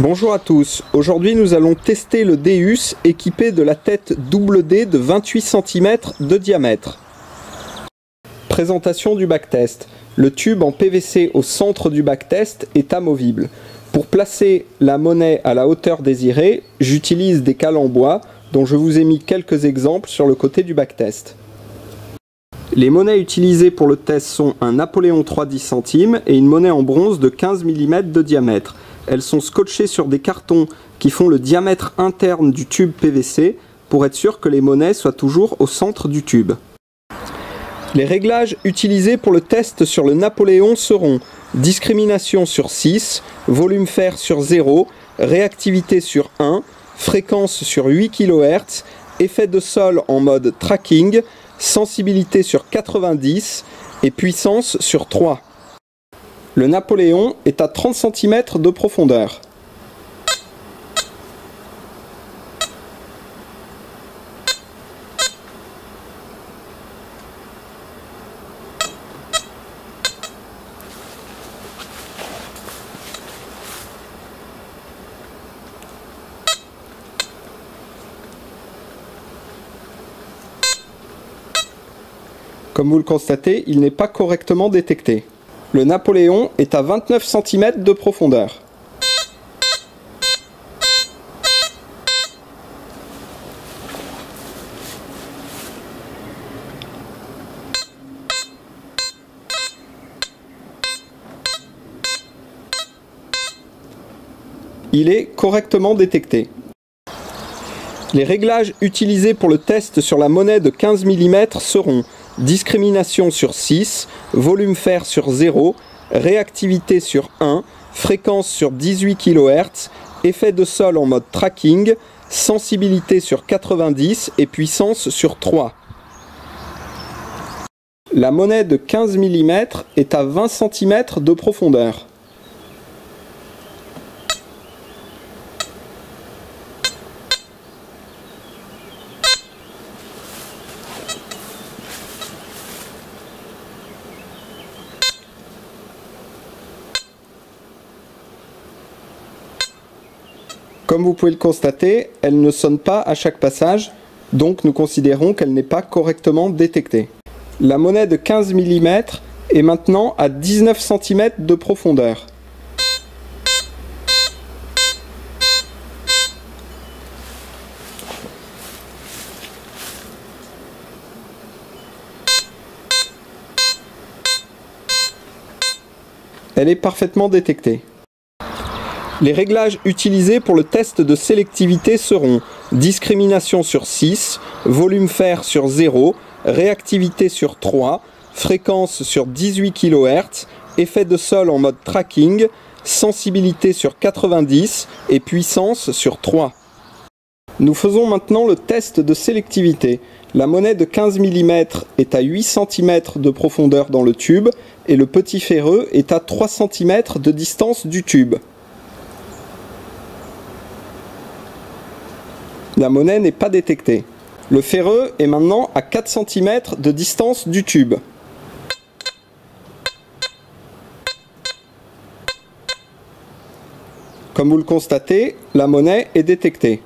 Bonjour à tous, aujourd'hui nous allons tester le Deus équipé de la tête double D de 28 cm de diamètre. Présentation du backtest. Le tube en PVC au centre du backtest est amovible. Pour placer la monnaie à la hauteur désirée, j'utilise des cales en bois dont je vous ai mis quelques exemples sur le côté du backtest. Les monnaies utilisées pour le test sont un Napoléon III 10 centimes et une monnaie en bronze de 15 mm de diamètre. Elles sont scotchées sur des cartons qui font le diamètre interne du tube PVC pour être sûr que les monnaies soient toujours au centre du tube. Les réglages utilisés pour le test sur le Napoléon seront discrimination sur 6, volume fer sur 0, réactivité sur 1, fréquence sur 8 kHz, effet de sol en mode tracking, sensibilité sur 90 et puissance sur 3. Le Napoléon est à 30 cm de profondeur. Comme vous le constatez, il n'est pas correctement détecté. Le Napoléon est à 29 cm de profondeur. Il est correctement détecté. Les réglages utilisés pour le test sur la monnaie de 15 mm seront discrimination sur 6, volume fer sur 0, réactivité sur 1, fréquence sur 18 kHz, effet de sol en mode tracking, sensibilité sur 90 et puissance sur 3. La monnaie de 15 mm est à 20 cm de profondeur. Comme vous pouvez le constater, elle ne sonne pas à chaque passage, donc nous considérons qu'elle n'est pas correctement détectée. La monnaie de 15 mm est maintenant à 19 cm de profondeur. Elle est parfaitement détectée. Les réglages utilisés pour le test de sélectivité seront discrimination sur 6, volume fer sur 0, réactivité sur 3, fréquence sur 18 kHz, effet de sol en mode tracking, sensibilité sur 90 et puissance sur 3. Nous faisons maintenant le test de sélectivité. La monnaie de 15 mm est à 8 cm de profondeur dans le tube et le petit ferreux est à 3 cm de distance du tube. La monnaie n'est pas détectée. Le ferreux est maintenant à 4 cm de distance du tube. Comme vous le constatez, la monnaie est détectée.